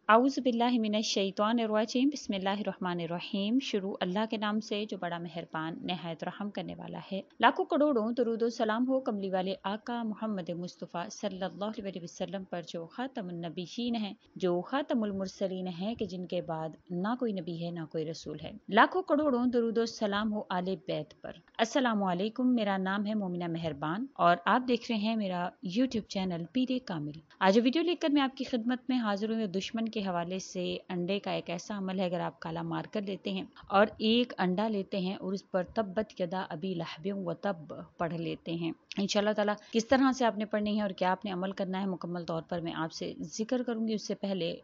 आऊज़ु बिल्लाहि मिनश शैतानिर रजीम बिस्मिल्लाहिर्रहमानिर्रहीम। शुरू अल्लाह के नाम से जो बड़ा मेहरबान निहायत रहम करने वाला है। लाखों करोड़ों दरूद व सलाम हो कमली वाले आका मोहम्मद मुस्तफ़ा सल्लल्लाहु अलैहि वसल्लम पर, जो खातमुन नबीयीन है, जो खातमुल मुरसलीन है, कि जिनके बाद ना कोई नबी है ना कोई रसूल है। लाखों करोड़ों दरूद व सलाम हो आले बैत पर। अस्सलामु अलैकुम। मेरा नाम है मोमिना मेहरबान और आप देख रहे हैं मेरा यूट्यूब चैनल पीरे कामिल। आज वीडियो लेकर मैं आपकी खिदमत में हाजिर हूँ। दुश्मन के हवाले से अंडे का एक ऐसा अमल है, अगर आप काला मार कर लेते हैं और एक अंडा लेते हैं और उस पर तब्बत यदा अबी लहब व तब पढ़ लेते हैं, इंशाल्लाह ताला किस तरह से आपने पढ़नी है और क्या आपने अमल करना है मुकम्मल तौर पर मैं आपसे जिक्र करूंगी। उससे पहले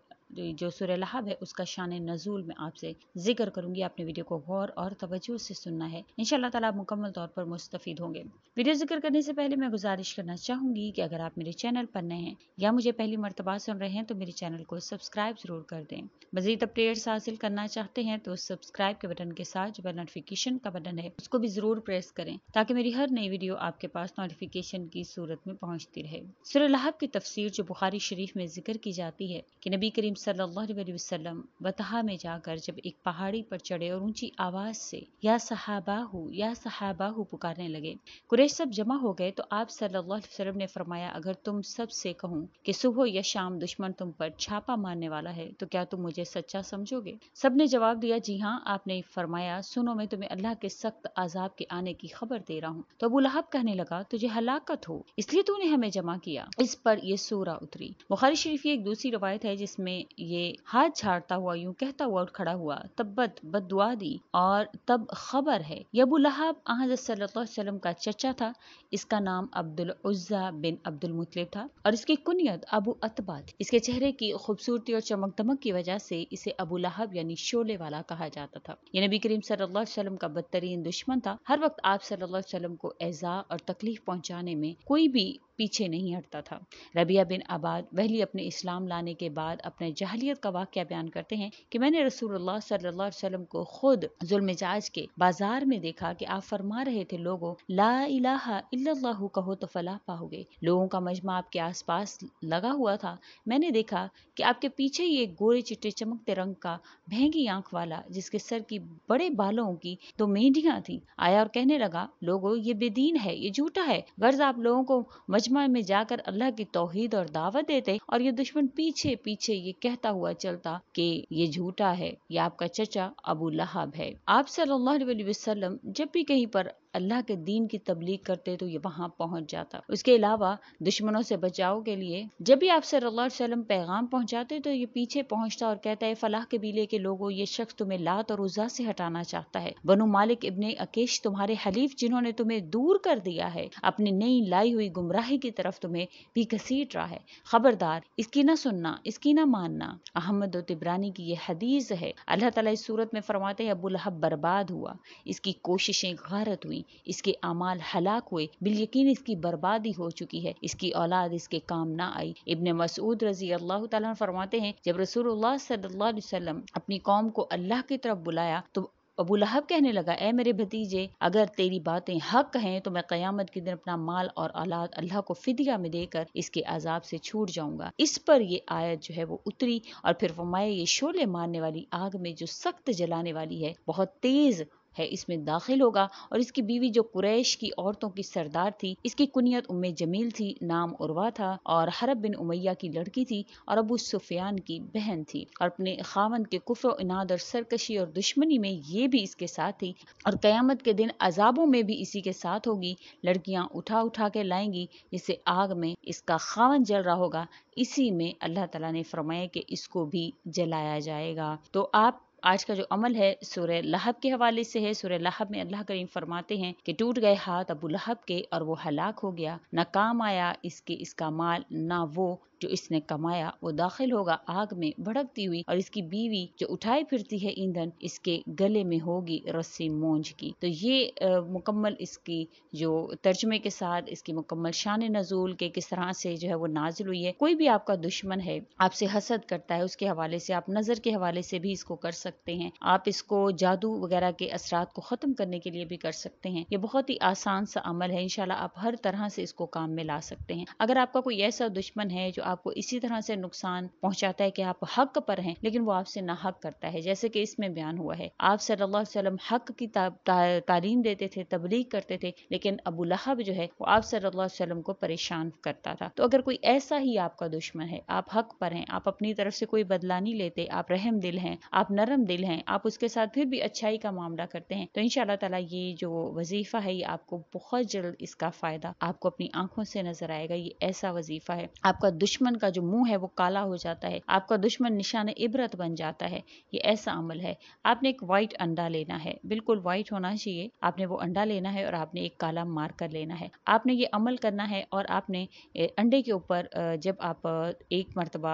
जो सूरह लहब है उसका शान नज़ूल में आपसे जिक्र करूंगी। आपने वीडियो को गौर और तवज्जो से सुनना है, इंशाल्लाह ताला आप मुकम्मल तौर पर मुस्तफीद होंगे। वीडियो जिक्र करने से पहले मैं गुजारिश करना चाहूंगी कि अगर आप मेरे चैनल पर नए हैं या मुझे पहली मर्तबा सुन रहे हैं तो मेरे चैनल को सब्सक्राइब जरूर कर दें। मजीद अपडेट्स हासिल करना चाहते हैं तो सब्सक्राइब के बटन के साथ जो नोटिफिकेशन का बटन है उसको भी जरूर प्रेस करें, ताकि मेरी हर नई वीडियो आपके पास नोटिफिकेशन की सूरत में पहुंचती रहे। सूरह लहब की तफसीर जो बुखारी शरीफ में जिक्र की जाती है कि नबी करीम सल्लल्लाहु अलैहि वसल्लम बतहा में जाकर जब एक पहाड़ी पर चढ़े और ऊंची आवाज से या सहाबाहु पुकारने लगे, कुरैश सब जमा हो गए, तो आप सल्लल्लाहु अलैहि वसल्लम ने फरमाया, अगर तुम सब से कहूं कि सुबह या शाम दुश्मन तुम पर छापा मारने वाला है तो क्या तुम मुझे सच्चा समझोगे? सब ने जवाब दिया, जी हाँ। आपने फरमाया, सुनो, मैं तुम्हें अल्लाह के सख्त अजाब के आने की खबर दे रहा हूँ। तो अबू लहब कहने लगा, तुझे हलाकत हो, इसलिए तूने हमें जमा किया। इस पर ये सूरा उतरी। बुखारी शरीफ की एक दूसरी रवायत है जिसमें ये हाथ झाड़ता हुआ यूं कहता हुआ उठ खड़ा हुआ, तब्बत बद्दुआ दी, और तब खबर है ये अबू लहब हज़रत सल्लल्लाहु अलैहि वसल्लम का चचा था। इसका नाम अब्दुल उज़्ज़ा बिन अब्दुल मुत्तलिब था और इसकी कुनियत अबू अतबा थी। इसके चेहरे की खूबसूरती और चमक दमक की वजह से इसे अबू लहब यानी शोले वाला कहा जाता था। ये नबी करीम सल्लल्लाहु अलैहि वसल्लम का बदतरीन दुश्मन था। हर वक्त आप सल्लल्लाहु अलैहि वसल्लम को एज़ा और तकलीफ पहुंचाने में कोई भी पीछे नहीं हटता था। रबिया बिन अबाद वहली अपने इस्लाम लाने के बाद अपने जहलियत का वाक़या बयान करते हैं कि मैंने रसूलुल्लाह सल्लल्लाहु अलैहि वसल्लम को खुद जुल्मिजाज के बाजार में देखा कि आप फरमा रहे थे, लोगों ला इलाहा इल्लल्लाहु कहो तो फलाह पाओगे। लोगों का मजमा आपके आसपास लगा हुआ था। मैंने देखा कि आपके पीछे ही एक गोरे चिट्टे चमकते रंग का भेंगी आंख वाला, जिसके सर की बड़े बालों की दो मेंढियां थी, आया और कहने लगा, लोगों ये बेदीन है, ये झूठा है। गर्ज आप लोगों को मजमा में जाकर अल्लाह की तौहीद और दावत देते और ये दुश्मन पीछे पीछे ये कहता हुआ चलता कि ये झूठा है, ये आपका चचा अबू लहब है। आप सल्लल्लाहु अलैहि वसल्लम जब भी कहीं पर अल्लाह के दीन की तबलीग करते तो ये वहां पहुंच जाता। उसके अलावा दुश्मनों से बचाव के लिए जब भी आप सल्लल्लाहु अलैहि वसल्लम पैगाम पहुंचाते तो ये पीछे पहुंचता और कहता है, फलाह कबीले के लोगों, ये शख्स तुम्हें लात और उज़्ज़ा से हटाना चाहता है। बनु मालिक इब्ने अकेश तुम्हारे हलीफ, जिन्होंने तुम्हें दूर कर दिया है, अपनी नई लाई हुई गुमराही की तरफ तुम्हें भी घसीट रहा है। खबरदार, इसकी न सुनना, इसकी न मानना। अहमद और तिबरानी की ये हदीस है। अल्लाह ताला इस सूरत में फरमाते हैं, अबू लहब बर्बाद हुआ, इसकी कोशिशें गारत हुई, इसके अमाल हलाक हुए, बिल यकीन इसकी बर्बादी हो चुकी है, इसकी औलाद इसके काम ना आई। इब्ने मसूद रजी अल्लाह ताला फरमाते हैं, जब रसूलुल्लाह सल्लल्लाहु अलैहि वसल्लम अपनी कौम को अल्लाह की तरफ बुलाया तो अबू लहब कहने लगा, ए मेरे भतीजे, अगर तेरी बातें हक हैं तो मैं क़यामत के दिन अपना माल और औलाद अल्लाह को फिदिया में देकर इसके अजाब से छूट जाऊंगा। इस पर ये आयत जो है वो उतरी और फिर फरमाया, ये शोले मारने वाली आग में जो सख्त जलाने वाली है, बहुत तेज है, इसमें दाखिल होगा। और इसकी बीवी जो कुरैश की औरतों की सरदार थी, इसकी कुनियत उम्मे जमील थी, नाम उर्वा था और हरब बिन उमैया की लड़की थी और अबू सुफियान की बहन थी, और अपने खावन के कुफ्र इनाद और सरकशी और दुश्मनी में ये भी इसके साथ थी, और कयामत के दिन अजाबों में भी इसी के साथ होगी। लड़कियां उठा उठा के लाएंगी, जिससे आग में इसका खावन जल रहा होगा, इसी में अल्लाह ताला ने फरमाया कि इसको भी जलाया जाएगा। तो आप आज का जो अमल है सूरह लहब के हवाले से है। सूरह लहब में अल्लाह करीम फरमाते हैं कि टूट गए हाथ अबू लहब के और वो हलाक हो गया, न काम आया इसके इसका माल, ना वो जो इसने कमाया, वो दाखिल होगा आग में भड़कती हुई, और इसकी बीवी जो उठाई फिरती है ईंधन, इसके गले में होगी रस्सी मोंज की। तो ये मुकम्मल इसकी जो तर्जुमे के साथ इसकी मुकम्मल शान नज़ूल के किस तरह से जो है वो नाजिल हुई है। कोई भी आपका दुश्मन है, आपसे हसद करता है, उसके हवाले से आप नजर के हवाले से भी इसको कर सकते हैं। आप इसको जादू वगैरह के असरात को खत्म करने के लिए भी कर सकते हैं। ये बहुत ही आसान सा अमल है, इंशाल्लाह आप हर तरह से इसको काम में ला सकते हैं। अगर आपका कोई ऐसा दुश्मन है जो آپ کو اسی طرح سے نقصان پہنچاتا ہے کہ آپ حق پر ہیں لیکن وہ آپ سے ناحق کرتا ہے، جیسے کہ اس میں بیان ہوا ہے آپ صلی اللہ علیہ وسلم حق کی تعلیم دیتے تھے، تبلیغ کرتے تھے، لیکن ابو لہب جو ہے وہ آپ صلی اللہ علیہ وسلم کو پریشان کرتا تھا۔ تو اگر کوئی ایسا ہی آپ کا دشمن ہے، آپ حق پر ہیں، آپ اپنی طرف سے کوئی بدلہ نہیں لیتے، آپ رحم دل ہیں، آپ نرم دل ہیں، آپ اس کے ساتھ پھر بھی اچھائی کا معاملہ کرتے ہیں، تو انشاءاللہ تعالی یہ جو وظیفہ ہے یہ آپ کو بہت جلد اس کا فائدہ آپ کو اپنی آنکھوں سے نظر آئے گا۔ یہ ایسا وظیفہ ہے، آپ کا دشمن کا جو منہ ہے وہ کالا ہو جاتا ہے، آپ کا دشمن نشان عبرت بن جاتا ہے۔ یہ ایسا عمل ہے۔ آپ نے ایک وائٹ انڈا لینا ہے، بالکل وائٹ ہونا چاہیے، آپ نے وہ انڈا لینا ہے اور آپ نے ایک کالا مار کر لینا ہے۔ آپ نے یہ عمل کرنا ہے اور آپ نے انڈے کے اوپر جب آپ ایک مرتبہ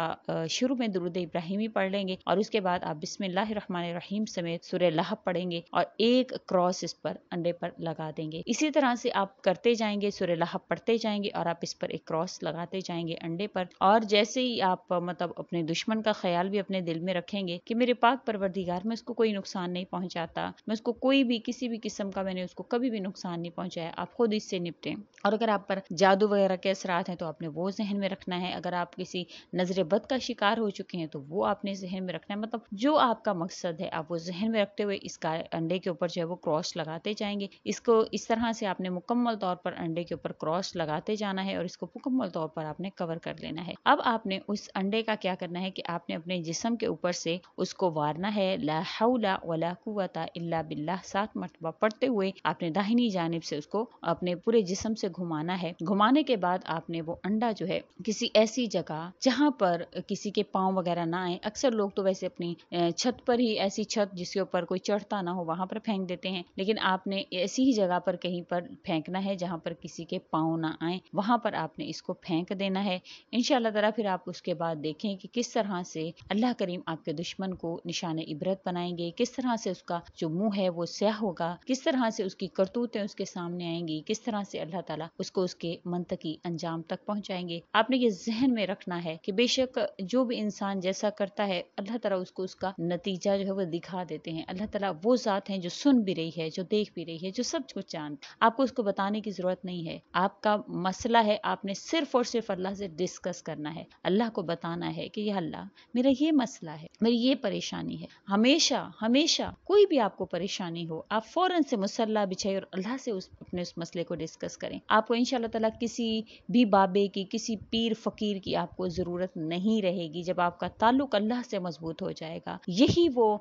شروع میں درود ابراہیمی پڑھ لیں گے اور اس کے بعد آپ بسم اللہ الرحمن الرحیم سمیت سورہ لہب پڑھیں گے اور ایک کراس اس پر انڈے پر لگا دیں گے۔ اسی طرح سے آپ کرتے جائیں گے، سورہ لہب پڑھتے جائیں گے اور آپ اس پر ایک کراس لگاتے جائیں گے انڈے پر، اور جیسے ہی آپ مطلب اپنے دشمن کا خیال بھی اپنے دل میں رکھیں گے کہ میرے پاک پروردگار میں اس کو کوئی نقصان نہیں پہنچاتا، میں اس کو کوئی بھی کسی بھی قسم کا میں نے اس کو کبھی بھی نقصان نہیں پہنچایا، آپ خود اس سے نپٹیں۔ اور اگر آپ پر جادو وغیرہ کے اثرات ہیں تو آپ نے وہ ذہن میں رکھنا ہے، اگر آپ کسی نظر بد کا شکار ہو چکے ہیں تو وہ آپ نے ذہن میں رکھنا ہے، مطلب جو آپ کا مقصد ہے آپ وہ ذہن میں رکھتے ہوئے اس کا انڈے کے اوپر جو ہے وہ کراس لگاتے جائیں گے۔ اس کو اس طرح سے آپ نے مکمل طور پر انڈے کے اوپر کراس لگاتے جانا ہے اور اس کو مکمل طور پر آپ نے کور کر لینا ہے۔ اب آپ نے اس انڈے کا کیا کرنا ہے کہ آپ نے اپنے جسم کے اوپر سے اس کو وارنا ہے، لا حول ولا قوت الا باللہ 7 مرتبہ پڑھتے ہوئے آپ نے داہنی جانب سے اس کو اپنے پورے جسم سے گھمانا ہے۔ گھمانے کے بعد آپ نے وہ انڈا جو ہے کسی ایسی جگہ جہاں پر کسی کے پاؤں وغیرہ نہ آئے، اکثر لوگ تو ویسے اپنی چھت پر ہی، ایسی چھت جس کے اوپر کوئی چڑھتا نہ ہو وہاں پر پھینک دیتے ہیں، لیکن آپ نے ایسی ہی جگہ پر کہیں پر پھینکنا ہے جہاں پر کسی کے پاؤں نہ آئیں، وہاں پر آپ نے اس کو پھینک دینا ہے۔ انشاءاللہ تعالی پھر آپ اس کے بعد دیکھیں کہ کس طرح سے اللہ کریم آپ کے دشمن کو نشان عبرت بنائیں گے، کس طرح سے اس کا جو منہ ہے وہ سیاہ ہوگا، کس طرح سے اس کی کرتوتیں اس کے سامنے آئیں گی، کس طرح سے اللہ تعالیٰ اس کو اس کے منطقی انجام تک پہنچائیں گے۔ آپ نے یہ ذہن میں رکھنا ہے کہ بے شک جو بھی انسان جیسا کرتا ہے اللہ تعالیٰ اس کو اس کا نتیجہ جو ہے وہ دکھا دیتے ہیں۔ اللہ تعالیٰ وہ ذات ہیں جو سن بھی رہی ہے، جو دیکھ بھی رہی ہے، جو سب کچھ جانتی۔ آپ کو اس کو بتانے کی ضرورت نہیں ہے، آپ کا مسئلہ ہے آپ نے صرف اور صرف اللہ سے ڈسکس کرنا ہے، اللہ کو بتانا ہے کہ یا اللہ میرا یہ مسئلہ ہے، میری یہ پریشانی ہے۔ ہمیشہ ہمیشہ کوئی بھی آپ کو پریشانی ہو آپ فوراً سے مصلی بچھائے اور اللہ سے اپنے اس مسئلے کو ڈسکس کریں۔ آپ کو انشاءاللہ تعالیٰ کسی بھی بابے کی، کسی پیر فقیر کی آپ کو ضرورت نہیں رہے گی جب آپ کا تعلق اللہ سے مضبوط ہو جائے گا۔ یہی وہ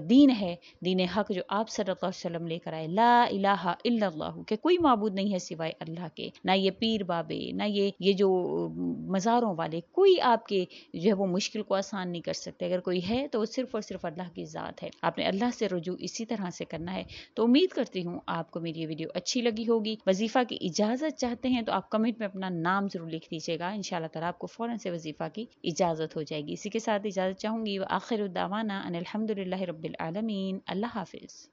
دین ہے، دین حق جو آپ صلی اللہ علیہ وسلم لے کر آئے، لا الہ الا اللہ، کہ کوئی معبود نہیں ہے سوائے اللہ کے، نہ یہ پیر بابے، نہ یہ جو مزاروں والے، کوئی آپ کے جو ہے وہ مشکل کو آسان نہیں کر سکتے۔ اگر کوئی ہے تو وہ صرف اور صرف اللہ کی ذات ہے۔ آپ نے اللہ سے رجوع اسی طرح سے کرنا ہے۔ تو امید کرتی ہوں آپ کو میری یہ ویڈیو اچھی لگی ہوگی۔ وظیفہ کی اجازت چاہتے ہیں تو آپ کمنٹ میں اپنا نام ضرور لکھ دیجیے گا، انشاءاللہ تعالیٰ آپ کو فوراً سے وظیفہ کی اجازت ہو جائے گی۔ اسی کے ساتھ اجازت چاہوں گی، وآخر دعوانا ان الحمد للہ رب العالمین۔ اللہ حافظ۔